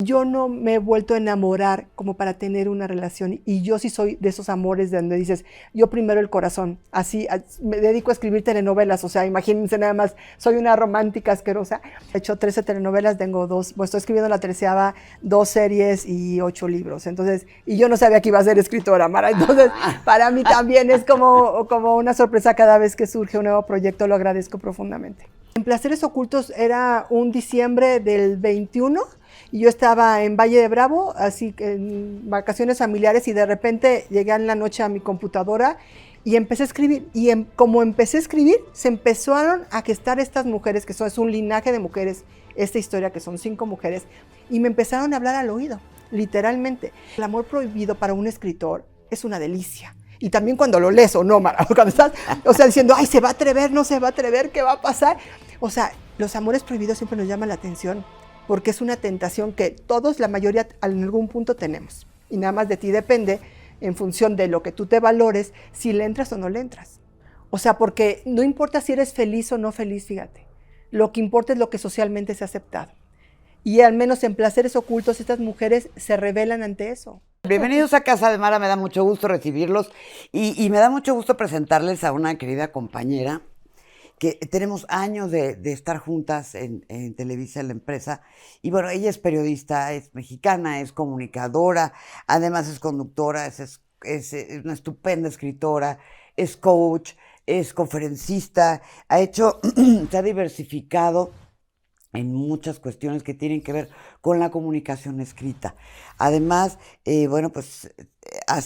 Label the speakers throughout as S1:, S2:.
S1: Yo no me he vuelto a enamorar como para tener una relación y yo sí soy de esos amores de donde dices, yo primero el corazón, así me dedico a escribir telenovelas, o sea, imagínense nada más, soy una romántica asquerosa. He hecho 13 telenovelas, tengo dos, pues estoy escribiendo la 13ª, 2 series y 8 libros, entonces, y yo no sabía que iba a ser escritora, Mara, entonces para mí también es como una sorpresa cada vez que surge un nuevo proyecto, lo agradezco profundamente. En Placeres Ocultos era un diciembre del 21 y yo estaba en Valle de Bravo, así que en vacaciones familiares, y de repente llegué en la noche a mi computadora y empecé a escribir. Y como empecé a escribir, se empezaron a gestar estas mujeres, que es un linaje de mujeres, esta historia que son 5 mujeres, y me empezaron a hablar al oído, literalmente. El amor prohibido para un escritor es una delicia. Y también cuando lo lees o no, Mara, cuando estás, o sea, diciendo, ay, se va a atrever, no se va a atrever, ¿qué va a pasar? O sea, los amores prohibidos siempre nos llaman la atención, porque es una tentación que todos, la mayoría, en algún punto tenemos. Y nada más de ti depende, en función de lo que tú te valores, si le entras o no le entras. O sea, porque no importa si eres feliz o no feliz, fíjate. Lo que importa es lo que socialmente se ha aceptado. Y al menos en Placeres Ocultos, estas mujeres se rebelan ante eso.
S2: Bienvenidos a Casa de Mara, me da mucho gusto recibirlos y me da mucho gusto presentarles a una querida compañera que tenemos años de estar juntas en Televisa, en la empresa, y bueno, ella es periodista, es mexicana, es comunicadora, además es conductora, es una estupenda escritora, es coach, es conferencista, se ha diversificado en muchas cuestiones que tienen que ver con la comunicación escrita. Además, bueno, pues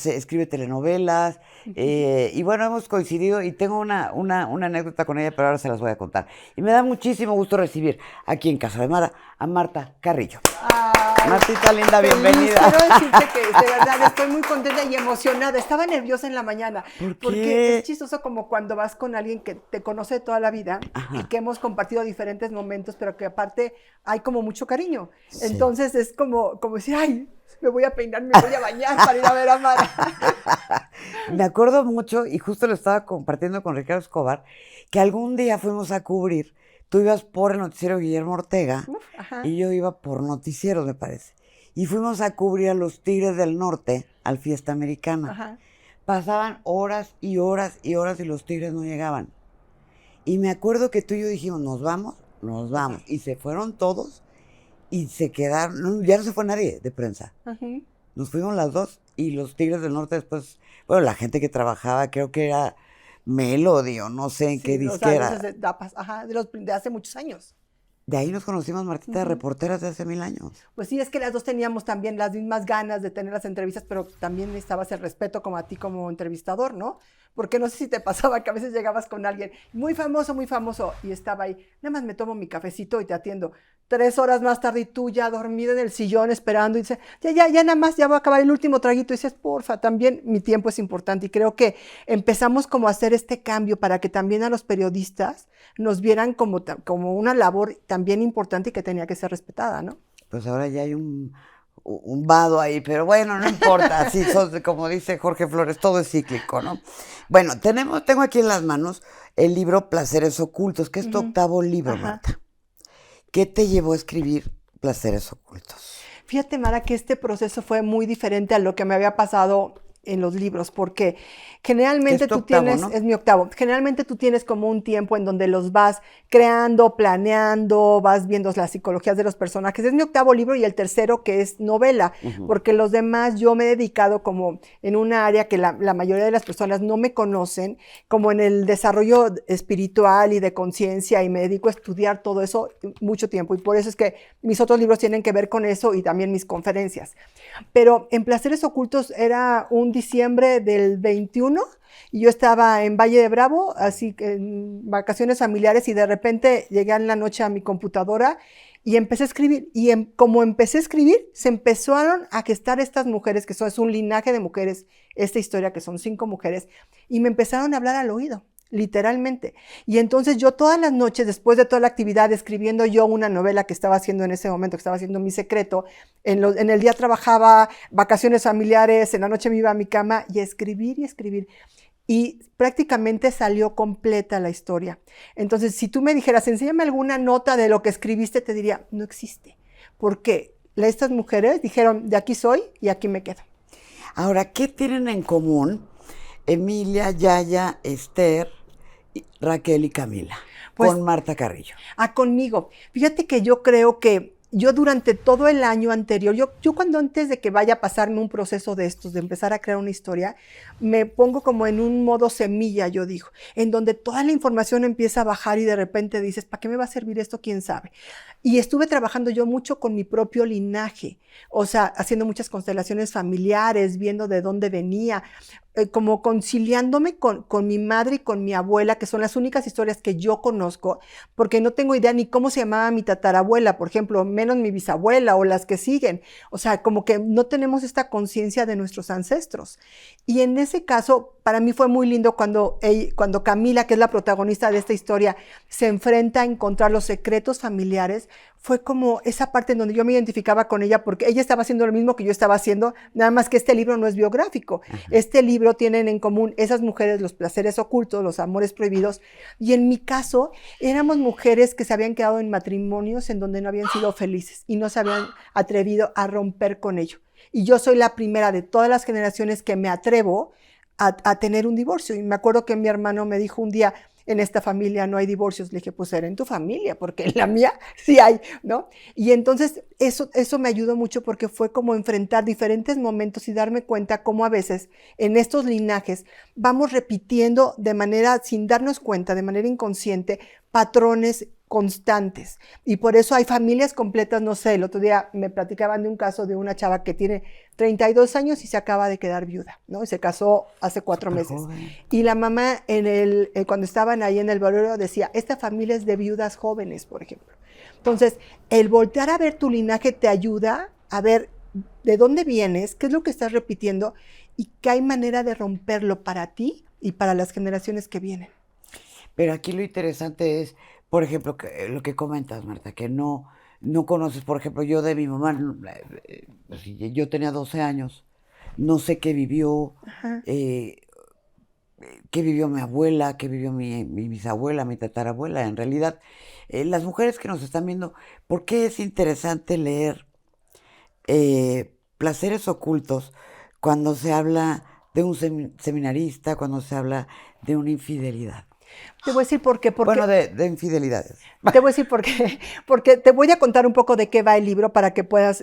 S2: escribe telenovelas, y bueno, hemos coincidido y tengo una anécdota con ella, pero ahora se las voy a contar. Y me da muchísimo gusto recibir aquí en Casa de Mara a Marta Carrillo.
S1: Ay,
S2: Martita linda,
S1: feliz.
S2: bienvenida.
S1: Quiero decirte que de verdad estoy muy contenta y emocionada. Estaba nerviosa en la mañana.
S2: ¿Por
S1: Porque
S2: qué?
S1: es chistoso como cuando vas con alguien que te conoce toda la vida y
S2: Ajá.
S1: que hemos compartido diferentes momentos, pero que aparte hay como mucho cariño.
S2: Sí.
S1: Entonces es como decir, ay, me voy a peinar, me voy a bañar para ir a ver a Mara.
S2: Me acuerdo mucho, y justo lo estaba compartiendo con Ricardo Escobar, que algún día fuimos a cubrir, tú ibas por el noticiero Guillermo Ortega,
S1: Uf, ajá.
S2: y yo iba por Noticieros, me parece. Y fuimos a cubrir a los Tigres del Norte al Fiesta Americana.
S1: Ajá.
S2: Pasaban horas y horas y horas y los Tigres no llegaban. Y me acuerdo que tú y yo dijimos, nos vamos.
S1: Ajá.
S2: Y se fueron todos y se quedaron, ya no se fue nadie de prensa.
S1: Ajá.
S2: Nos fuimos las dos y los Tigres del Norte después, bueno, la gente que trabajaba, creo que era Melody o no sé en qué
S1: Sí, o sea, de
S2: disquera.
S1: esas etapas, ajá, de hace muchos años.
S2: De ahí nos conocimos, Martita, de reporteras de hace 1000 años.
S1: Pues sí, es que las dos teníamos también las mismas ganas de tener las entrevistas, pero también necesitabas el respeto como a ti como entrevistador, ¿no? Porque no sé si te pasaba que a veces llegabas con alguien muy famoso, y estaba ahí, nada más me tomo mi cafecito y te atiendo. 3 horas más tarde y tú ya dormida en el sillón esperando y dices, ya nada más, ya voy a acabar el último traguito. Y dices, porfa, también mi tiempo es importante. Y creo que empezamos como a hacer este cambio para que también a los periodistas nos vieran como una labor también importante y que tenía que ser respetada, ¿no?
S2: Pues ahora ya hay un vado ahí, pero bueno, no importa, así como dice Jorge Flores, todo es cíclico, ¿no? Bueno, tengo aquí en las manos el libro Placeres Ocultos, que es tu octavo libro,
S1: Ajá.
S2: Marta. ¿Qué te llevó a escribir Placeres Ocultos?
S1: Fíjate, Mara, que este proceso fue muy diferente a lo que me había pasado en los libros, porque generalmente
S2: Es tu
S1: tú
S2: octavo,
S1: tienes,
S2: ¿no?
S1: es mi octavo, generalmente tú tienes como un tiempo en donde los vas creando, planeando, vas viendo las psicologías de los personajes. Es mi octavo libro y el tercero que es novela, porque los demás yo me he dedicado como en una área que la mayoría de las personas no me conocen, como en el desarrollo espiritual y de conciencia, y me dedico a estudiar todo eso mucho tiempo, y por eso es que mis otros libros tienen que ver con eso y también mis conferencias. Pero en Placeres Ocultos era un diciembre del 21 y yo estaba en Valle de Bravo, así que en vacaciones familiares, y de repente llegué en la noche a mi computadora y empecé a escribir. Y como empecé a escribir, se empezaron a gestar estas mujeres, que es un linaje de mujeres, esta historia que son 5 mujeres, y me empezaron a hablar al oído, literalmente. Y entonces yo todas las noches, después de toda la actividad, escribiendo yo una novela que estaba haciendo en ese momento, que estaba haciendo Mi Secreto, en el día trabajaba, vacaciones familiares, en la noche me iba a mi cama y escribir y escribir. Y prácticamente salió completa la historia. Entonces, si tú me dijeras, enséñame alguna nota de lo que escribiste, te diría, no existe. ¿Por qué? estas mujeres dijeron, de aquí soy y aquí me quedo.
S2: Ahora, ¿qué tienen en común Emilia, Yaya, Esther, Raquel y Camila
S1: Pues,
S2: con Marta Carrillo?
S1: Conmigo. Fíjate que yo creo que yo durante todo el año anterior, yo cuando antes de que vaya a pasarme un proceso de estos, de empezar a crear una historia, me pongo como en un modo semilla, yo digo, en donde toda la información empieza a bajar y de repente dices, ¿para qué me va a servir esto? ¿Quién sabe? Y estuve trabajando yo mucho con mi propio linaje, o sea, haciendo muchas constelaciones familiares, viendo de dónde venía, como conciliándome con mi madre y con mi abuela, que son las únicas historias que yo conozco, porque no tengo idea ni cómo se llamaba mi tatarabuela, por ejemplo, menos mi bisabuela o las que siguen. O sea, como que no tenemos esta conciencia de nuestros ancestros. Y en ese caso, para mí fue muy lindo cuando Camila, que es la protagonista de esta historia, se enfrenta a encontrar los secretos familiares. Fue como esa parte en donde yo me identificaba con ella porque ella estaba haciendo lo mismo que yo estaba haciendo, nada más que este libro no es biográfico. Ajá. Este libro tienen en común esas mujeres, los placeres ocultos, los amores prohibidos, y en mi caso éramos mujeres que se habían quedado en matrimonios en donde no habían sido felices y no se habían atrevido a romper con ello. Y yo soy la primera de todas las generaciones que me atrevo a tener un divorcio. Y me acuerdo que mi hermano me dijo un día, en esta familia no hay divorcios. Le dije, pues era en tu familia, porque en la mía sí hay, ¿no? Y entonces eso me ayudó mucho porque fue como enfrentar diferentes momentos y darme cuenta cómo a veces en estos linajes vamos repitiendo de manera, sin darnos cuenta, de manera inconsciente, patrones constantes. Y por eso hay familias completas, no sé, el otro día me platicaban de un caso de una chava que tiene 32 años y se acaba de quedar viuda, ¿no? Y se casó hace 4 meses. Joven. Y la mamá, cuando estaban ahí en el velorio, decía, esta familia es de viudas jóvenes, por ejemplo. Entonces, el voltear a ver tu linaje te ayuda a ver de dónde vienes, qué es lo que estás repitiendo y qué hay manera de romperlo para ti y para las generaciones que vienen.
S2: Pero aquí lo interesante es, por ejemplo, lo que comentas, Marta, que no conoces, por ejemplo, yo de mi mamá, yo tenía 12 años, no sé qué vivió, qué vivió mi abuela, qué vivió mi bisabuela, mi tatarabuela. En realidad, las mujeres que nos están viendo, ¿por qué es interesante leer Placeres Ocultos cuando se habla de un seminarista, cuando se habla de una infidelidad?
S1: Te voy a decir por qué.
S2: Bueno, de infidelidades.
S1: Te voy a decir por qué. Porque te voy a contar un poco de qué va el libro para que pueda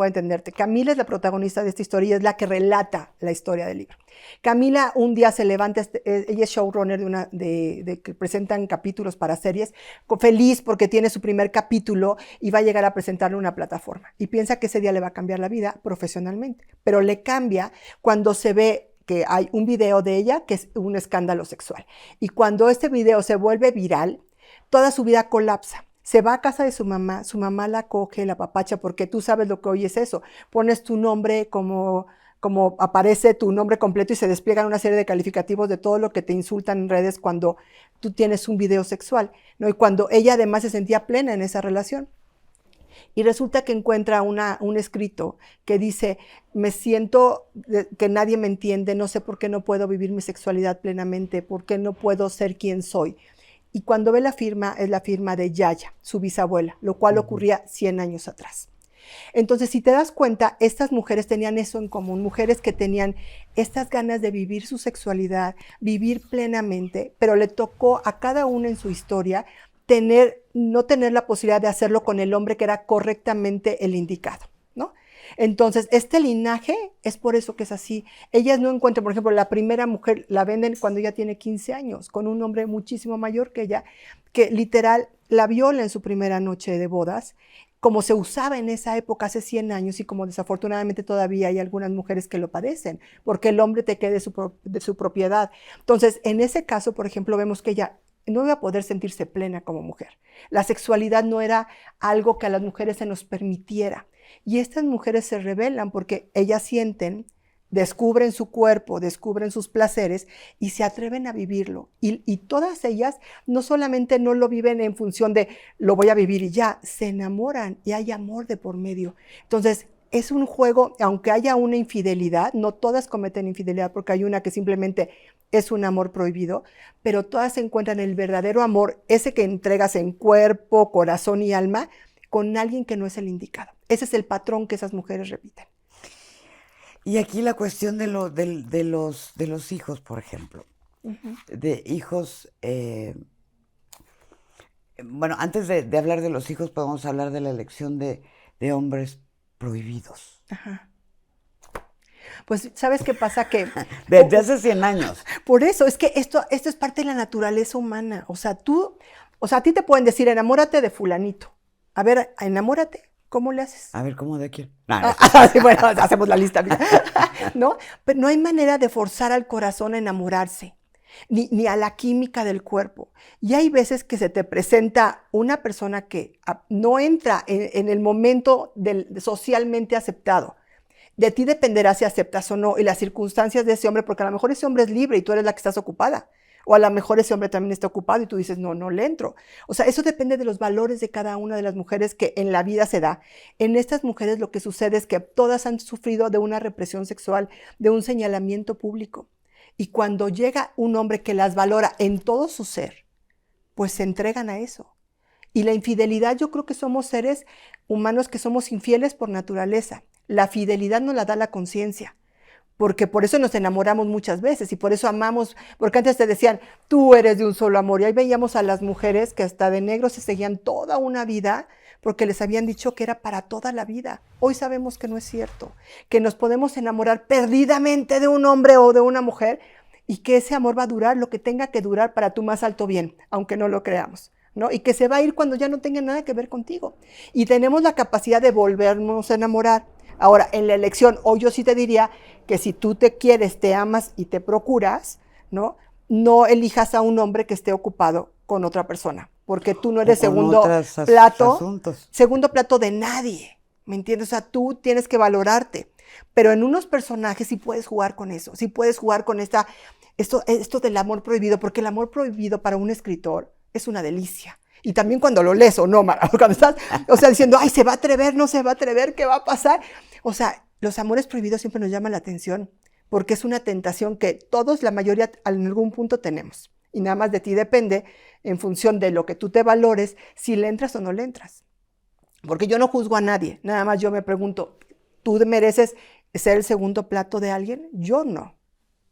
S1: entenderte. Camila es la protagonista de esta historia y es la que relata la historia del libro. Camila un día se levanta, ella es showrunner de que presentan capítulos para series, feliz porque tiene su primer capítulo y va a llegar a presentarlo en una plataforma. Y piensa que ese día le va a cambiar la vida profesionalmente. Pero le cambia cuando se ve que hay un video de ella que es un escándalo sexual. Y cuando este video se vuelve viral, toda su vida colapsa. Se va a casa de su mamá la coge, la apapacha, porque tú sabes lo que hoy es eso. Pones tu nombre como aparece tu nombre completo y se despliegan una serie de calificativos de todo lo que te insultan en redes cuando tú tienes un video sexual, ¿no? Y cuando ella además se sentía plena en esa relación. Y resulta que encuentra un escrito que dice, me siento que nadie me entiende, no sé por qué no puedo vivir mi sexualidad plenamente, por qué no puedo ser quien soy. Y cuando ve la firma, es la firma de Yaya, su bisabuela, lo cual ocurría 100 años atrás. Entonces, si te das cuenta, estas mujeres tenían eso en común, mujeres que tenían estas ganas de vivir su sexualidad, vivir plenamente, pero le tocó a cada una en su historia no tener la posibilidad de hacerlo con el hombre que era correctamente el indicado, ¿no? Entonces, este linaje es por eso que es así. Ellas no encuentran, por ejemplo, la primera mujer la venden cuando ella tiene 15 años, con un hombre muchísimo mayor que ella, que literal la viola en su primera noche de bodas, como se usaba en esa época hace 100 años y como desafortunadamente todavía hay algunas mujeres que lo padecen, porque el hombre te quede de su propiedad. Entonces, en ese caso, por ejemplo, vemos que ella no iba a poder sentirse plena como mujer. La sexualidad no era algo que a las mujeres se nos permitiera. Y estas mujeres se rebelan porque ellas sienten, descubren su cuerpo, descubren sus placeres y se atreven a vivirlo. Y todas ellas no solamente no lo viven en función de lo voy a vivir y ya, se enamoran y hay amor de por medio. Entonces, es un juego, aunque haya una infidelidad, no todas cometen infidelidad porque hay una que simplemente es un amor prohibido, pero todas encuentran el verdadero amor, ese que entregas en cuerpo, corazón y alma, con alguien que no es el indicado. Ese es el patrón que esas mujeres repiten.
S2: Y aquí la cuestión de los hijos, por ejemplo. De hijos, bueno, antes de hablar de los hijos, podemos hablar de la elección de hombres prohibidos.
S1: Ajá. Pues, ¿sabes qué pasa? Que
S2: Desde hace 100 años.
S1: por eso, es que esto es parte de la naturaleza humana. O sea, a ti te pueden decir, enamórate de fulanito. A ver, enamórate. ¿Cómo le haces?
S2: A ver, ¿cómo de quién?
S1: Sí, bueno, hacemos la lista, ¿no? Pero no hay manera de forzar al corazón a enamorarse, ni a la química del cuerpo. Y hay veces que se te presenta una persona que no entra en el momento socialmente aceptado. De ti dependerá si aceptas o no, y las circunstancias de ese hombre, porque a lo mejor ese hombre es libre y tú eres la que estás ocupada. O a lo mejor ese hombre también está ocupado y tú dices, no le entro. O sea, eso depende de los valores de cada una de las mujeres que en la vida se da. En estas mujeres lo que sucede es que todas han sufrido de una represión sexual, de un señalamiento público. Y cuando llega un hombre que las valora en todo su ser, pues se entregan a eso. Y la infidelidad, yo creo que somos seres humanos que somos infieles por naturaleza. La fidelidad nos la da la conciencia. Porque por eso nos enamoramos muchas veces y por eso amamos, porque antes te decían, tú eres de un solo amor, y ahí veíamos a las mujeres que hasta de negro se seguían toda una vida porque les habían dicho que era para toda la vida. Hoy sabemos que no es cierto, que nos podemos enamorar perdidamente de un hombre o de una mujer y que ese amor va a durar lo que tenga que durar para tu más alto bien, aunque no lo creamos, ¿no? Y que se va a ir cuando ya no tenga nada que ver contigo. Y tenemos la capacidad de volvernos a enamorar. Ahora, en la elección, hoy yo sí te diría que si tú te quieres, te amas y te procuras, ¿no? No elijas a un hombre que esté ocupado con otra persona, porque tú no eres segundo plato de nadie, ¿me entiendes? O sea, tú tienes que valorarte, pero en unos personajes sí puedes jugar con eso, sí puedes jugar con esto del amor prohibido, porque el amor prohibido para un escritor es una delicia. Y también cuando lo lees o no, Mara, cuando estás, o sea, diciendo, ay, ¿se va a atrever? ¿No se va a atrever? ¿Qué va a pasar? O sea, los amores prohibidos siempre nos llaman la atención, porque es una tentación que todos, la mayoría, en algún punto tenemos. Y nada más de ti depende, en función de lo que tú te valores, si le entras o no le entras. Porque yo no juzgo a nadie, nada más yo me pregunto, ¿tú mereces ser el segundo plato de alguien? Yo no.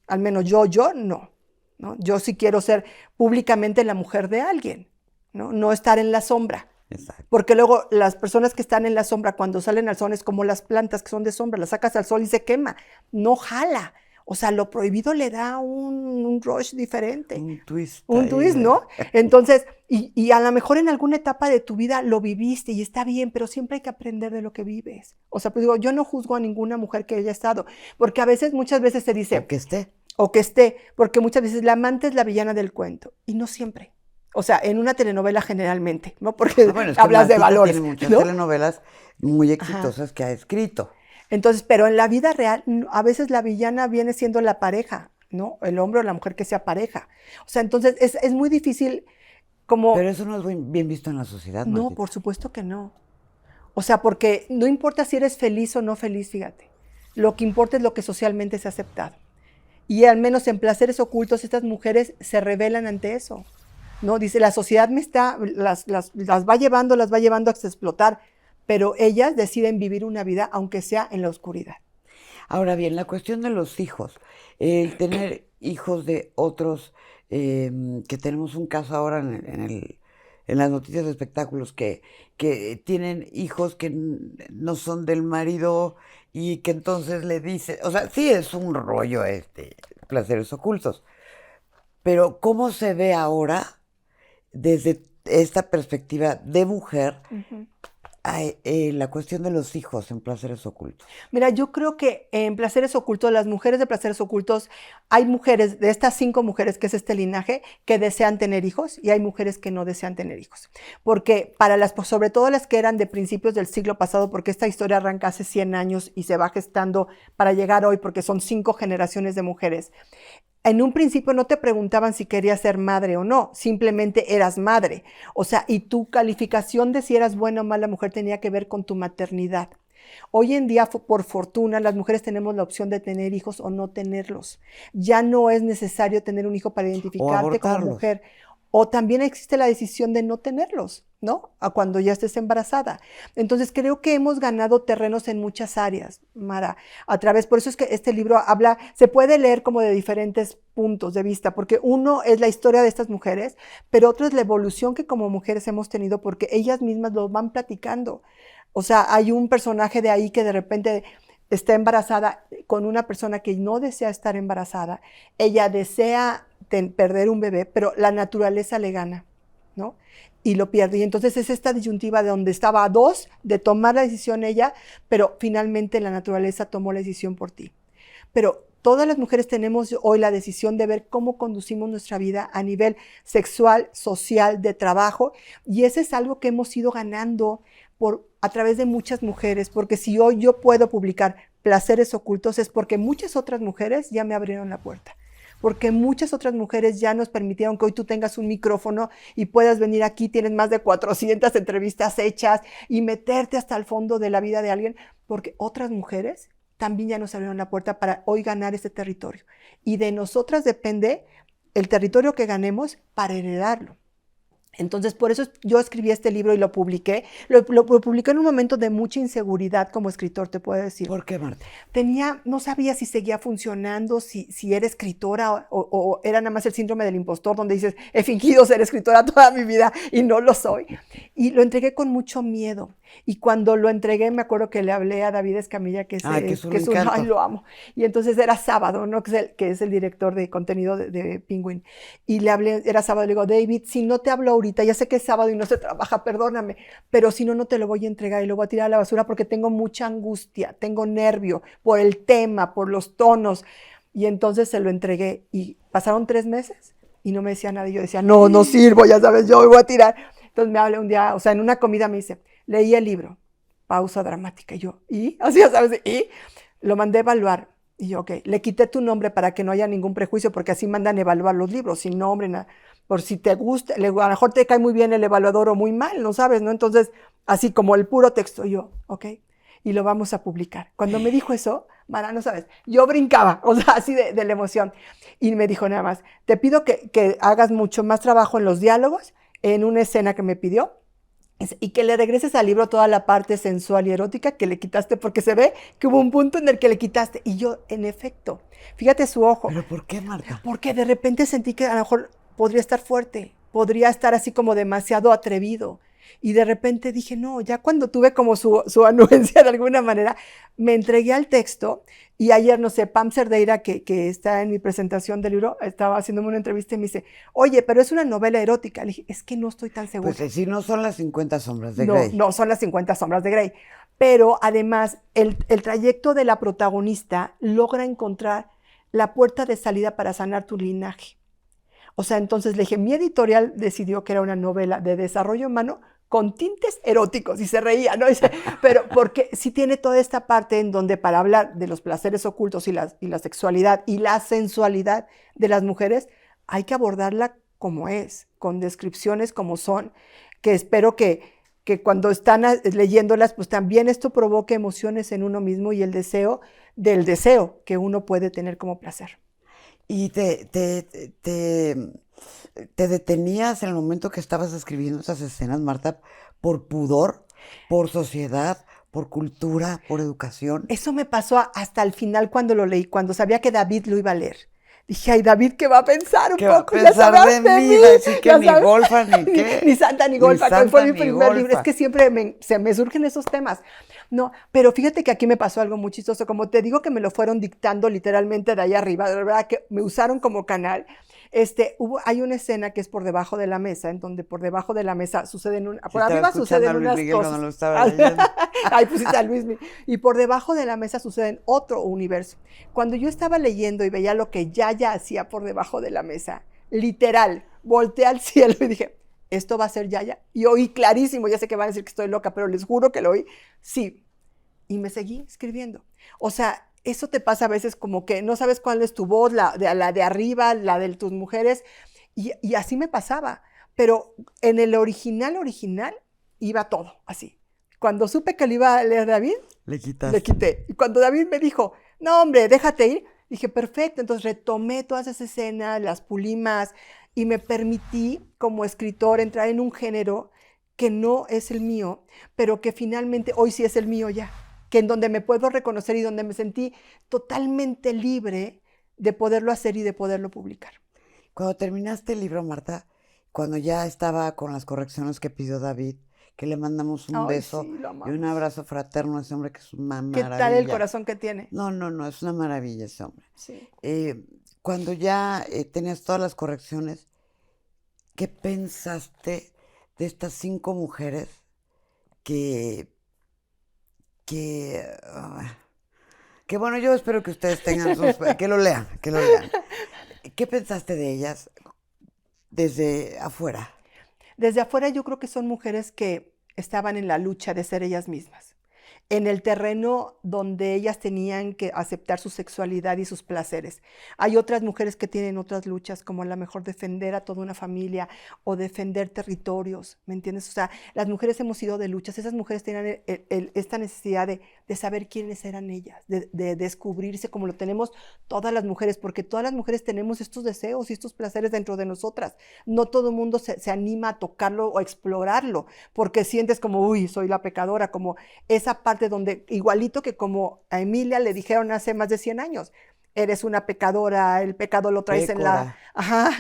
S1: Al menos yo no, ¿no? Yo sí quiero ser públicamente la mujer de alguien. No estar en la sombra.
S2: Exacto.
S1: Porque luego las personas que están en la sombra, cuando salen al sol, es como las plantas que son de sombra, las sacas al sol y se quema. No jala. O sea, lo prohibido le da un rush diferente.
S2: Un twist.
S1: Un twist, ¿no? Entonces, y a lo mejor en alguna etapa de tu vida lo viviste y está bien, pero siempre hay que aprender de lo que vives. O sea, pues digo, yo no juzgo a ninguna mujer que haya estado, porque muchas veces se dice... O que esté, porque muchas veces la amante es la villana del cuento, y no siempre. O sea, en una telenovela generalmente, ¿no? Porque
S2: bueno, es que
S1: hablas de
S2: Martita
S1: valores.
S2: tiene muchas
S1: ¿no?
S2: telenovelas muy exitosas que ha escrito.
S1: Entonces, pero en la vida real, a veces la villana viene siendo la pareja, ¿no? El hombre o la mujer que sea pareja. O sea, entonces es muy difícil como...
S2: Pero eso no es bien visto en la sociedad,
S1: No,
S2: Martita.
S1: por supuesto que no. O sea, porque no importa si eres feliz o no feliz, fíjate. Lo que importa es lo que socialmente se ha aceptado. Y al menos en placeres ocultos, estas mujeres se rebelan ante eso. ¿No? Dice, la sociedad las va llevando hasta explotar, pero ellas deciden vivir una vida aunque sea en la oscuridad.
S2: Ahora bien, la cuestión de los hijos, el tener hijos de otros, que tenemos un caso ahora en las noticias de espectáculos que tienen hijos que no son del marido y que entonces le dice, o sea, sí es un rollo placeres ocultos, pero ¿cómo se ve ahora desde esta perspectiva de mujer la cuestión de los hijos en placeres ocultos?
S1: Mira, yo creo que en placeres ocultos, las mujeres de placeres ocultos, hay mujeres, de estas 5 mujeres que es este linaje, que desean tener hijos y hay mujeres que no desean tener hijos. Porque sobre todo las que eran de principios del siglo pasado, porque esta historia arranca hace 100 años y se va gestando para llegar hoy, porque son 5 generaciones de mujeres. En un principio no te preguntaban si querías ser madre o no, simplemente eras madre. O sea, y tu calificación de si eras buena o mala mujer tenía que ver con tu maternidad. Hoy en día, por fortuna, las mujeres tenemos la opción de tener hijos o no tenerlos. Ya no es necesario tener un hijo para identificarte como mujer. O también existe la decisión de no tenerlos, ¿no? A cuando ya estés embarazada. Entonces creo que hemos ganado terrenos en muchas áreas, Mara, por eso es que este libro habla, se puede leer como de diferentes puntos de vista, porque uno es la historia de estas mujeres, pero otro es la evolución que como mujeres hemos tenido, porque ellas mismas lo van platicando. O sea, hay un personaje de ahí que de repente está embarazada con una persona que no desea estar embarazada, ella desea perder un bebé, pero la naturaleza le gana, ¿no? Y lo pierde. Y entonces es esta disyuntiva de donde estaba a dos de tomar la decisión ella, pero finalmente la naturaleza tomó la decisión por ti. Pero todas las mujeres tenemos hoy la decisión de ver cómo conducimos nuestra vida a nivel sexual, social, de trabajo, y ese es algo que hemos ido ganando a través de muchas mujeres, porque si hoy yo puedo publicar Placeres Ocultos es porque muchas otras mujeres ya me abrieron la puerta. Porque muchas otras mujeres ya nos permitieron que hoy tú tengas un micrófono y puedas venir aquí, tienes más de 400 entrevistas hechas y meterte hasta el fondo de la vida de alguien, porque otras mujeres también ya nos abrieron la puerta para hoy ganar este territorio. Y de nosotras depende el territorio que ganemos para heredarlo. Entonces, por eso yo escribí este libro y lo publiqué. Lo publiqué en un momento de mucha inseguridad como escritor, te puedo decir.
S2: ¿Por qué, Marta?
S1: No sabía si seguía funcionando, si era escritora o era nada más el síndrome del impostor, donde dices, he fingido ser escritora toda mi vida y no lo soy. Y lo entregué con mucho miedo. Y cuando lo entregué, me acuerdo que le hablé a David Escamilla, que es un ay, lo amo. Y entonces era sábado, ¿no? que es el director de contenido de Penguin. Y le hablé, era sábado, le digo, David, si no te hablo ahorita, ya sé que es sábado y no se trabaja, perdóname, pero si no, no te lo voy a entregar y lo voy a tirar a la basura porque tengo mucha angustia, tengo nervio por el tema, por los tonos. Y entonces se lo entregué y pasaron 3 meses y no me decía nada. Y yo decía, no sirvo, ya sabes, yo voy a tirar. Entonces me hablé un día, o sea, en una comida me dice, leí el libro, pausa dramática. Y yo, ¿y? Así ya sabes, ¿y? Lo mandé a evaluar. Y yo, ok, le quité tu nombre para que no haya ningún prejuicio, porque así mandan evaluar los libros, sin nombre, nada. Por si te gusta, a lo mejor te cae muy bien el evaluador o muy mal, no sabes, ¿no? Entonces, así como el puro texto, yo, ok, y lo vamos a publicar. Cuando me dijo eso, Mara, no sabes, yo brincaba, o sea, así de la emoción. Y me dijo nada más, te pido que hagas mucho más trabajo en los diálogos, en una escena que me pidió, y que le regreses al libro toda la parte sensual y erótica que le quitaste, porque se ve que hubo un punto en el que le quitaste. Y yo, en efecto, fíjate su ojo.
S2: ¿Pero por qué, Marta?
S1: Porque de repente sentí que a lo mejor podría estar fuerte, podría estar así como demasiado atrevido. Y de repente dije, no, ya cuando tuve como su anuencia de alguna manera, me entregué al texto. Y ayer, no sé, Pam Cerdeira, que está en mi presentación del libro, estaba haciéndome una entrevista y me dice, oye, pero es una novela erótica. Le dije, es que no estoy tan segura.
S2: Pues si no son las 50 sombras de Grey.
S1: No son las 50 sombras de Grey. Pero además, el trayecto de la protagonista logra encontrar la puerta de salida para sanar tu linaje. O sea, entonces le dije, mi editorial decidió que era una novela de desarrollo humano con tintes eróticos, y se reía, ¿no? Pero porque sí tiene toda esta parte en donde para hablar de los placeres ocultos y la sexualidad y la sensualidad de las mujeres, hay que abordarla como es, con descripciones como son, que espero que cuando están leyéndolas, pues también esto provoque emociones en uno mismo y el deseo del deseo que uno puede tener como placer.
S2: ¿Y te detenías en el momento que estabas escribiendo esas escenas, Marta, por pudor, por sociedad, por cultura, por educación?
S1: Eso me pasó hasta el final cuando lo leí, cuando sabía que David lo iba a leer. Dije, ay, David, ¿qué va a pensar un
S2: ¿Qué
S1: poco?
S2: va a pensar de mí? Así que ni golfa, ni qué.
S1: Ni santa, ni golfa, que fue mi primer libro. Es que siempre me surgen esos temas. No, pero fíjate que aquí me pasó algo muy chistoso. Como te digo que me lo fueron dictando literalmente de ahí arriba, de verdad que me usaron como canal. Hay una escena que es por debajo de la mesa, en donde por debajo de la mesa suceden por arriba suceden unas cosas.
S2: Lo estaba leyendo.
S1: Ahí pusiste a Luis Miguel. Y por debajo de la mesa suceden otro universo. Cuando yo estaba leyendo y veía lo que Yaya hacía por debajo de la mesa, literal, volteé al cielo y dije, ¿esto va a ser Yaya? Y oí clarísimo, ya sé que van a decir que estoy loca, pero les juro que lo oí. Sí. Y me seguí escribiendo. O sea, eso te pasa a veces como que no sabes cuál es tu voz, la de arriba, la de tus mujeres, y así me pasaba. Pero en el original iba todo así. Cuando supe que lo iba a leer David, le quité. Y cuando David me dijo, no hombre, déjate ir, dije, perfecto. Entonces retomé todas esas escenas, las pulí más, y me permití como escritor entrar en un género que no es el mío, pero que finalmente hoy sí es el mío ya, que en donde me puedo reconocer y donde me sentí totalmente libre de poderlo hacer y de poderlo publicar.
S2: Cuando terminaste el libro, Marta, cuando ya estaba con las correcciones que pidió David, que le mandamos un
S1: Ay,
S2: beso
S1: sí, lo
S2: y un
S1: amamos.
S2: abrazo fraterno a ese hombre que es una
S1: ¿Qué tal el
S2: maravilla.
S1: corazón que tiene?
S2: No, no, no, es una maravilla ese hombre.
S1: Sí.
S2: Cuando ya tenías todas las correcciones, ¿qué pensaste de estas 5 mujeres que, que, ah, que bueno, yo espero que ustedes tengan sus, que lo lean, que lo lean. ¿Qué pensaste de ellas desde afuera?
S1: Desde afuera yo creo que son mujeres que estaban en la lucha de ser ellas mismas, en el terreno donde ellas tenían que aceptar su sexualidad y sus placeres. Hay otras mujeres que tienen otras luchas, como a lo mejor defender a toda una familia o defender territorios, ¿me entiendes? O sea, las mujeres hemos ido de luchas, esas mujeres tenían esta necesidad de saber quiénes eran ellas, de descubrirse como lo tenemos todas las mujeres, porque todas las mujeres tenemos estos deseos y estos placeres dentro de nosotras. No todo el mundo se anima a tocarlo o a explorarlo, porque sientes como, uy, soy la pecadora, como esa parte donde, igualito que como a Emilia le dijeron hace más de 100 años, eres una pecadora, el pecado lo traes en la, ajá,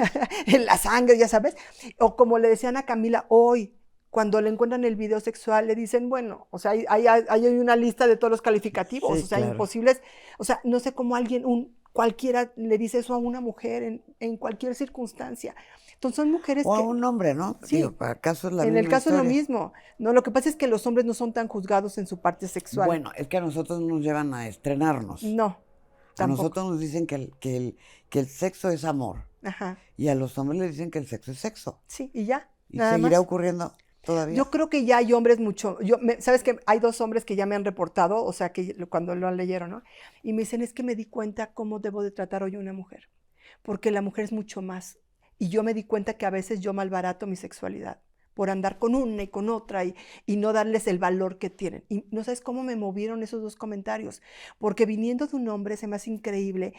S1: en la sangre, ya sabes. O como le decían a Camila hoy, cuando le encuentran el video sexual, le dicen, bueno, o sea, hay una lista de todos los calificativos,
S2: Sí,
S1: o sea,
S2: claro.
S1: imposibles. O sea, no sé cómo alguien, cualquiera le dice eso a una mujer en cualquier circunstancia. Entonces son mujeres
S2: o
S1: que...
S2: a un hombre, ¿no?
S1: Sí,
S2: Digo, ¿acaso es la
S1: en
S2: misma
S1: el caso es lo
S2: historia?
S1: mismo. No, lo que pasa es que los hombres no son tan juzgados en su parte sexual.
S2: Bueno, es que a nosotros nos llevan a estrenarnos.
S1: No,
S2: A
S1: tampoco.
S2: nosotros nos dicen que el sexo es amor.
S1: Ajá.
S2: Y a los hombres les dicen que el sexo es sexo.
S1: Sí, y ya.
S2: Y
S1: Nada
S2: seguirá
S1: más.
S2: ocurriendo todavía.
S1: Yo creo que ya hay hombres mucho. ¿Sabes que hay 2 hombres que ya me han reportado, o sea, que cuando lo leyeron, ¿no? Y me dicen, es que me di cuenta cómo debo de tratar hoy a una mujer. Porque la mujer es mucho más. Y yo me di cuenta que a veces yo malbarato mi sexualidad por andar con una y con otra y no darles el valor que tienen. Y no sabes cómo me movieron esos 2 comentarios, porque viniendo de un hombre se me hace increíble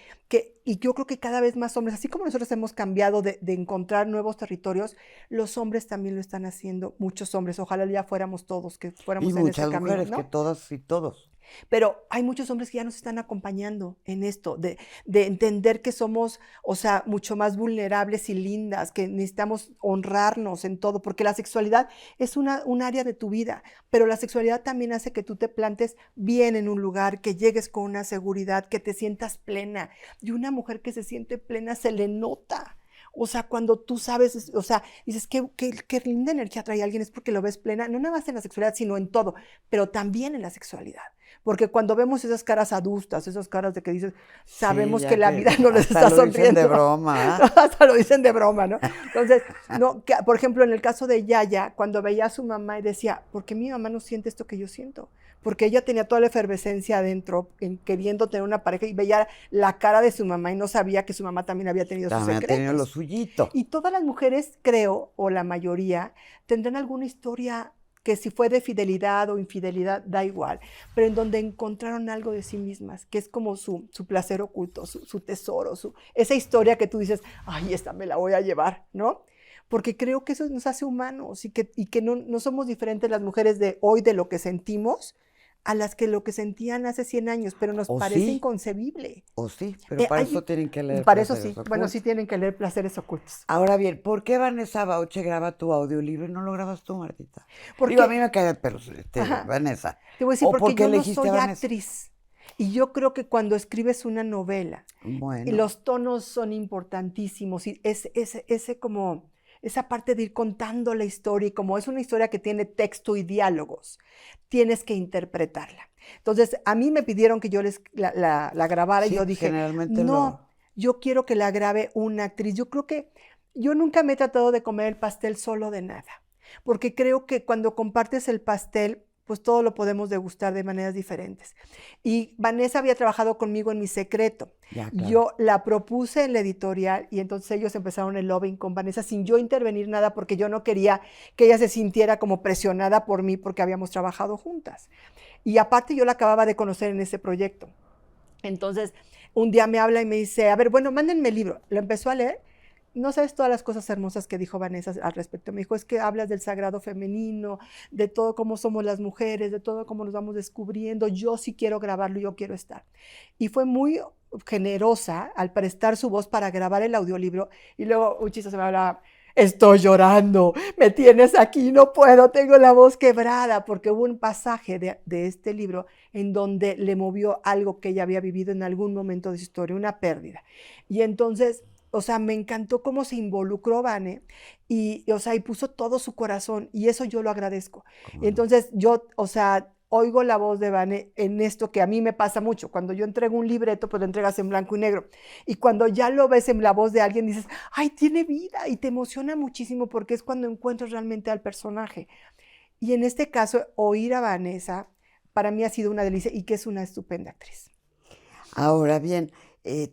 S1: y yo creo que cada vez más hombres, así como nosotros hemos cambiado de encontrar nuevos territorios, los hombres también lo están haciendo, muchos hombres, ojalá ya fuéramos todos, que fuéramos
S2: Y
S1: en ese
S2: muchas
S1: camino,
S2: mujeres, que
S1: ¿no?
S2: todas y todos.
S1: Pero hay muchos hombres que ya nos están acompañando en esto, de entender que somos, o sea, mucho más vulnerables y lindas, que necesitamos honrarnos en todo, porque la sexualidad es un área de tu vida, pero la sexualidad también hace que tú te plantes bien en un lugar, que llegues con una seguridad, que te sientas plena. Y una mujer que se siente plena se le nota. O sea, cuando tú sabes, o sea, dices, qué linda energía trae alguien, es porque lo ves plena, no nada más en la sexualidad, sino en todo, pero también en la sexualidad. Porque cuando vemos esas caras adustas, esas caras de que dices, sabemos
S2: Sí,
S1: que la vida no les
S2: hasta
S1: está
S2: lo dicen
S1: sonriendo.
S2: de broma.
S1: No, hasta lo dicen de broma, ¿no? Entonces, no, por ejemplo, en el caso de Yaya, cuando veía a su mamá y decía, ¿por qué mi mamá no siente esto que yo siento? Porque ella tenía toda la efervescencia adentro, queriendo tener una pareja, y veía la cara de su mamá y no sabía que su mamá también había tenido sus
S2: También ha
S1: secretos.
S2: tenido lo suyito.
S1: Y todas las mujeres, creo, o la mayoría, tendrán alguna historia que si fue de fidelidad o infidelidad, da igual, pero en donde encontraron algo de sí mismas, que es como su placer oculto, su tesoro, esa historia que tú dices, ay, esta me la voy a llevar, ¿no? Porque creo que eso nos hace humanos y que no somos diferentes las mujeres de hoy de lo que sentimos a las que lo que sentían hace 100 años, pero nos parece
S2: sí,
S1: inconcebible.
S2: o sí, pero para eso tienen que leer
S1: Para eso
S2: Placeres
S1: sí,
S2: Ocultos.
S1: bueno, sí tienen que leer Placeres Ocultos.
S2: Ahora bien, ¿por qué Vanessa Bauche graba tu audiolibro y no lo grabas tú, Martita?
S1: Porque,
S2: digo, a mí me cae el pelo,
S1: ajá,
S2: Vanessa.
S1: te voy a decir,
S2: ¿O
S1: porque
S2: por qué
S1: yo no
S2: elegiste
S1: soy
S2: a Vanessa?
S1: actriz. Y yo creo que cuando escribes una novela,
S2: Bueno.
S1: los tonos son importantísimos y esa parte de ir contando la historia, y como es una historia que tiene texto y diálogos, tienes que interpretarla. Entonces, a mí me pidieron que yo la grabara
S2: Sí,
S1: y yo dije,
S2: generalmente
S1: no, yo quiero que la grabe una actriz. Yo creo que yo nunca me he tratado de comer el pastel solo de nada, porque creo que cuando compartes el pastel, pues todo lo podemos degustar de maneras diferentes. Y Vanessa había trabajado conmigo en Mi Secreto.
S2: Ya, claro.
S1: Yo la propuse en la editorial y entonces ellos empezaron el lobbying con Vanessa sin yo intervenir nada porque yo no quería que ella se sintiera como presionada por mí porque habíamos trabajado juntas. Y aparte yo la acababa de conocer en ese proyecto. Entonces un día me habla y me dice, a ver, bueno, mándenme el libro. Lo empezó a leer no sabes todas las cosas hermosas que dijo Vanessa al respecto. Me dijo, es que hablas del sagrado femenino, de todo cómo somos las mujeres, de todo cómo nos vamos descubriendo. Yo sí quiero grabarlo, yo quiero estar. Y fue muy generosa al prestar su voz para grabar el audiolibro. Y luego un chiste se me hablaba, estoy llorando, me tienes aquí, no puedo, tengo la voz quebrada, porque hubo un pasaje de este libro en donde le movió algo que ella había vivido en algún momento de su historia, una pérdida. Y entonces, o sea, me encantó cómo se involucró Vane o sea, y puso todo su corazón y eso yo lo agradezco. Y entonces yo, o sea, oigo la voz de Vane en esto que a mí me pasa mucho. Cuando yo entrego un libreto, pues lo entregas en blanco y negro. Y cuando ya lo ves en la voz de alguien, dices, ay, tiene vida y te emociona muchísimo porque es cuando encuentras realmente al personaje. Y en este caso, oír a Vanessa, para mí ha sido una delicia y que es una estupenda actriz.
S2: Ahora bien,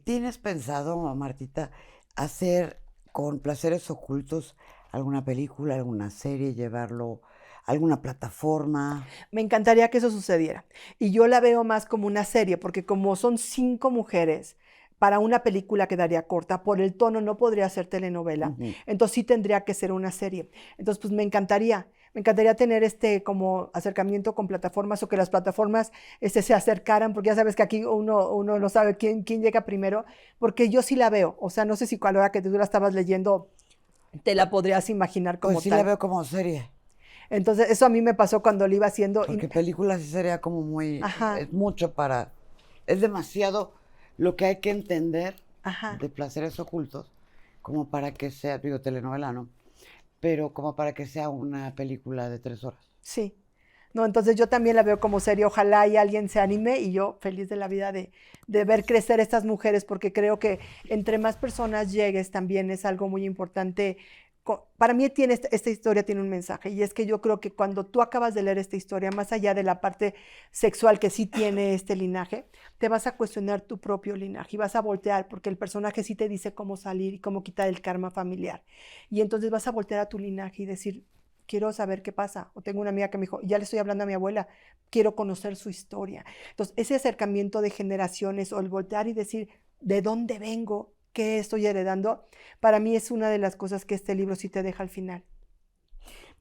S2: ¿tienes pensado, Martita, hacer con Placeres Ocultos alguna película, alguna serie, llevarlo a alguna plataforma?
S1: Me encantaría que eso sucediera. Y yo la veo más como una serie, porque como son 5 mujeres, para una película quedaría corta, por el tono no podría ser telenovela, entonces sí tendría que ser una serie. Entonces, pues me encantaría tener este como acercamiento con plataformas o que las plataformas se acercaran, porque ya sabes que aquí uno no sabe quién llega primero, porque yo sí la veo, o sea, no sé si a la hora que tú la estabas leyendo te la podrías imaginar como
S2: Pues sí
S1: tal.
S2: la veo como serie.
S1: Entonces, eso a mí me pasó cuando lo iba haciendo.
S2: Porque película sí sería como muy,
S1: Ajá,
S2: es mucho para, es demasiado lo que hay que entender
S1: ajá.
S2: de Placeres Ocultos, como para que sea, digo, telenovela, ¿no? Pero como para que sea una película de 3 horas.
S1: Sí. No, entonces yo también la veo como serie. Ojalá y alguien se anime y yo feliz de la vida de ver crecer estas mujeres, porque creo que entre más personas llegues también es algo muy importante. Para mí esta historia tiene un mensaje y es que yo creo que cuando tú acabas de leer esta historia, más allá de la parte sexual que sí tiene este linaje, te vas a cuestionar tu propio linaje y vas a voltear porque el personaje sí te dice cómo salir y cómo quitar el karma familiar. Y entonces vas a voltear a tu linaje y decir, quiero saber qué pasa. O tengo una amiga que me dijo, ya le estoy hablando a mi abuela, quiero conocer su historia. Entonces, ese acercamiento de generaciones o el voltear y decir, ¿de dónde vengo? ¿Qué estoy heredando? Para mí es una de las cosas que este libro sí te deja al final.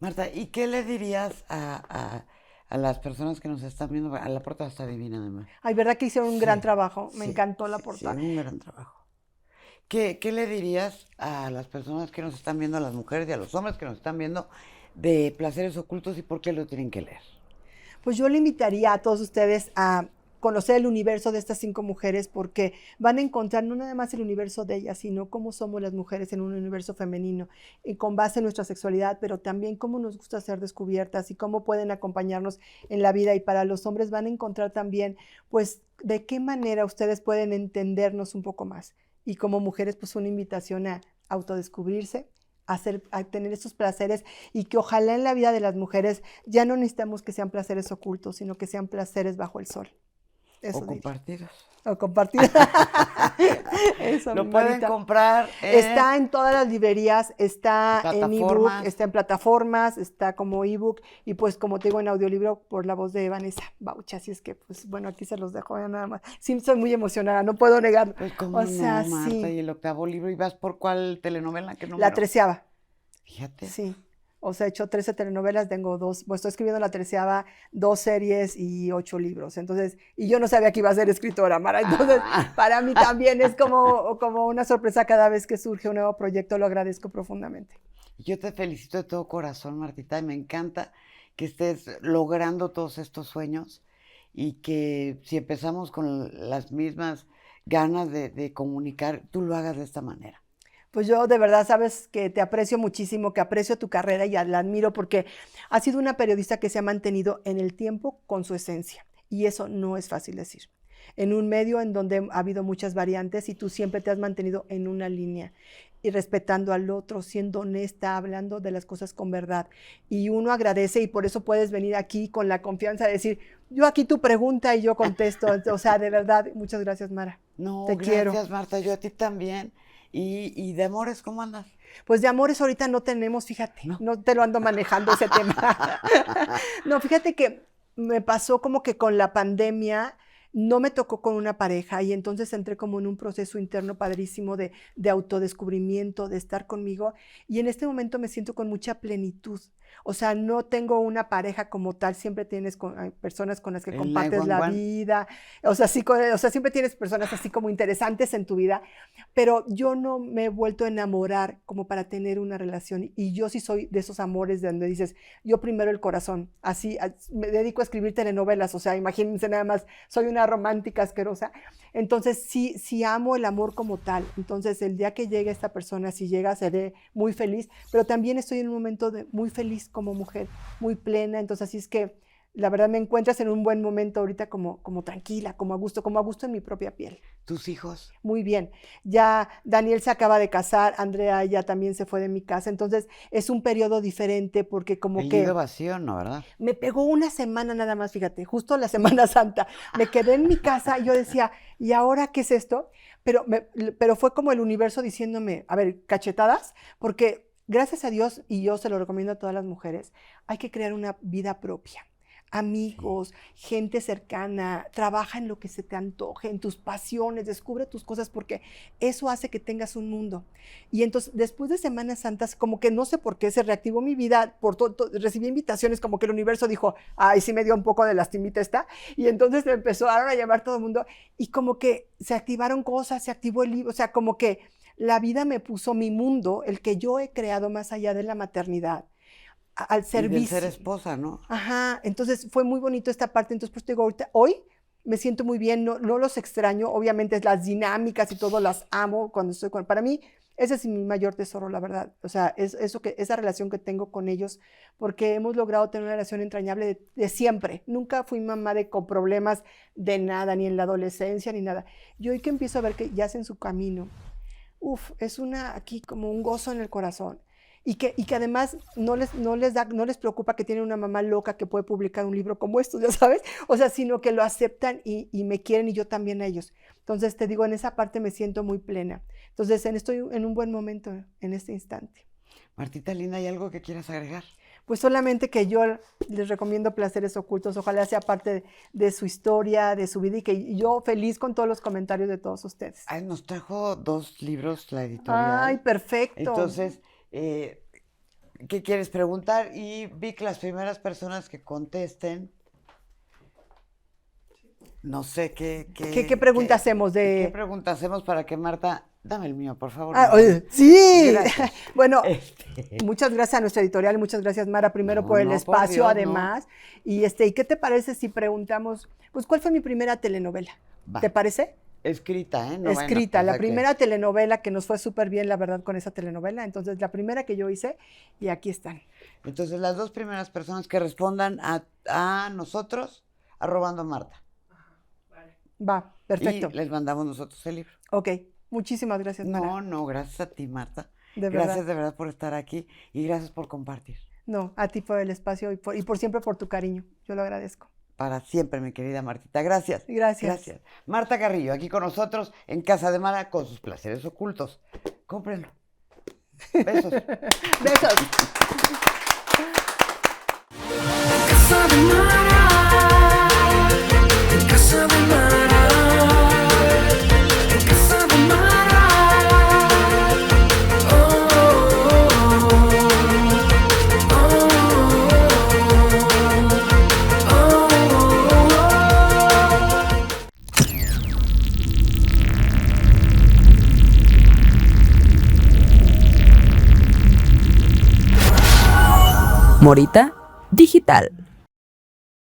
S2: Marta, ¿y qué le dirías a las personas que nos están viendo? A la portada está divina, además.
S1: Ay, ¿verdad que hicieron un gran
S2: Sí,
S1: trabajo? Me
S2: sí,
S1: encantó la
S2: sí, sí,
S1: portada.
S2: un gran trabajo. ¿Qué le dirías a las personas que nos están viendo, a las mujeres y a los hombres que nos están viendo, de Placeres Ocultos y por qué lo tienen que leer?
S1: Pues yo le invitaría a todos ustedes a conocer el universo de estas 5 mujeres porque van a encontrar no nada más el universo de ellas, sino cómo somos las mujeres en un universo femenino y con base en nuestra sexualidad, pero también cómo nos gusta ser descubiertas y cómo pueden acompañarnos en la vida. Y para los hombres van a encontrar también, pues, de qué manera ustedes pueden entendernos un poco más. Y como mujeres, pues una invitación a autodescubrirse, a tener estos placeres y que ojalá en la vida de las mujeres ya no necesitamos que sean placeres ocultos, sino que sean placeres bajo el sol. Eso
S2: O
S1: diría.
S2: compartidos.
S1: O compartir. Eso,
S2: Lo
S1: mi
S2: pueden
S1: Marita.
S2: comprar
S1: Está en todas las librerías, está en ebook,
S2: plataformas.
S1: está en plataformas, está como ebook y pues como te digo en audiolibro por la voz de Vanessa Bauch. Así es que pues bueno, aquí se los dejo ya nada más. Sí, soy muy emocionada, no puedo negarlo.
S2: Pues cómo
S1: O sea,
S2: no, Marta,
S1: sí.
S2: y el 8º libro, ¿y vas por cuál telenovela? ¿Qué
S1: La
S2: número?
S1: 13ª.
S2: Fíjate.
S1: Sí. O sea, he hecho 13 telenovelas, tengo 2, pues estoy escribiendo la 13ª, 2 series y 8 libros. Entonces, y yo no sabía que iba a ser escritora, Mara. Entonces, para mí también es como una sorpresa cada vez que surge un nuevo proyecto, lo agradezco profundamente.
S2: Yo te felicito de todo corazón, Martita, y me encanta que estés logrando todos estos sueños y que si empezamos con las mismas ganas de comunicar, tú lo hagas de esta manera.
S1: Pues yo de verdad sabes que te aprecio muchísimo, que aprecio tu carrera y la admiro porque has sido una periodista que se ha mantenido en el tiempo con su esencia. Y eso no es fácil decir. En un medio en donde ha habido muchas variantes y tú siempre te has mantenido en una línea y respetando al otro, siendo honesta, hablando de las cosas con verdad. Y uno agradece y por eso puedes venir aquí con la confianza de decir, yo aquí tu pregunta y yo contesto. O sea, de verdad, muchas gracias, Mara.
S2: No,
S1: Te quiero.
S2: gracias, Marta, yo a ti también. Y de amores, ¿cómo andas?
S1: Pues de amores ahorita no tenemos, fíjate, no te lo ando manejando ese tema. No, fíjate que me pasó como que con la pandemia no me tocó con una pareja y entonces entré como en un proceso interno padrísimo de autodescubrimiento, de estar conmigo y en este momento me siento con mucha plenitud. O sea, no tengo una pareja como tal, siempre tienes personas con las que
S2: El
S1: compartes la
S2: 911.
S1: vida, o sea, siempre tienes personas así como interesantes en tu vida, pero yo no me he vuelto a enamorar como para tener una relación y yo sí soy de esos amores de donde dices, yo primero el corazón, así me dedico a escribir telenovelas, o sea, imagínense nada más, soy una romántica asquerosa, entonces sí amo el amor como tal, entonces el día que llegue esta persona, si llega, seré muy feliz, pero también estoy en un momento muy feliz como mujer, muy plena, entonces así es que la verdad me encuentras en un buen momento ahorita como tranquila, como a gusto en mi propia piel.
S2: ¿Tus hijos?
S1: Muy bien. Ya Daniel se acaba de casar, Andrea ya también se fue de mi casa, entonces es un periodo diferente porque como
S2: El
S1: que
S2: nido vacío, ¿no, verdad?
S1: me pegó una semana nada más, fíjate, justo la Semana Santa. Me quedé en mi casa y yo decía, ¿y ahora qué es esto? Pero fue como el universo diciéndome, a ver, cachetadas, porque gracias a Dios, y yo se lo recomiendo a todas las mujeres, hay que crear una vida propia. Amigos, gente cercana, trabaja en lo que se te antoje, en tus pasiones, descubre tus cosas, porque eso hace que tengas un mundo. Y entonces, después de Semanas Santas, como que no sé por qué se reactivó mi vida, recibí invitaciones, como que el universo dijo, ay, sí me dio un poco de lastimita esta, y entonces me empezaron a llamar todo el mundo, y como que se activaron cosas, se activó el libro, o sea, como que la vida me puso mi mundo, el que yo he creado más allá de la maternidad, al
S2: Y del
S1: servicio.
S2: ser esposa, ¿no?
S1: Ajá, entonces fue muy bonito esta parte, entonces pues te digo, ahorita, hoy me siento muy bien, no los extraño, obviamente las dinámicas y todo las amo cuando estoy con, para mí ese es mi mayor tesoro, la verdad, o sea, esa relación que tengo con ellos, porque hemos logrado tener una relación entrañable de siempre, nunca fui mamá con problemas de nada, ni en la adolescencia, ni nada, y hoy que empiezo a ver que ya hacen su camino, es aquí como un gozo en el corazón. Y que además no les preocupa que tienen una mamá loca que puede publicar un libro como estos, ya sabes, o sea, sino que lo aceptan y me quieren y yo también a ellos. Entonces te digo, en esa parte me siento muy plena. Entonces estoy en un buen momento en este instante.
S2: Martita linda, ¿hay algo que quieras agregar?
S1: Pues solamente que yo les recomiendo Placeres Ocultos, ojalá sea parte de su historia, de su vida y que yo feliz con todos los comentarios de todos ustedes.
S2: Ay, nos trajo 2 libros la editorial.
S1: Ay, perfecto.
S2: Entonces, ¿qué quieres preguntar? Y vi que las primeras personas que contesten, no sé qué
S1: pregunta hacemos de...
S2: ¿Qué pregunta hacemos para que Marta... Dame el mío, por favor.
S1: Sí.
S2: Gracias.
S1: Bueno, muchas gracias a nuestra editorial, muchas gracias Mara, primero por el espacio, por Dios, además. No. ¿Y qué te parece si preguntamos, pues, cuál fue mi primera telenovela? Va. ¿Te parece?
S2: Escrita, ¿eh? No
S1: escrita, la primera telenovela que nos fue súper bien, la verdad, con esa telenovela. Entonces, la primera que yo hice, y aquí están.
S2: Entonces, las 2 primeras personas que respondan a nosotros, arrobando a Marta.
S1: Vale. Va, perfecto.
S2: Y les mandamos nosotros el libro.
S1: Ok, muchísimas gracias, Mara.
S2: No, gracias a ti, Marta.
S1: Gracias
S2: de verdad por estar aquí y gracias por compartir.
S1: No, a ti por el espacio y por siempre por tu cariño. Yo lo agradezco.
S2: Para siempre, mi querida Martita. Gracias.
S1: Gracias.
S2: Marta Carrillo, aquí con nosotros en Casa de Mara con sus placeres ocultos. Cómprenlo. Besos.
S1: Besos.
S3: Casa de Mara. Casa de Mara. Casa de Mara.
S4: Morita Digital.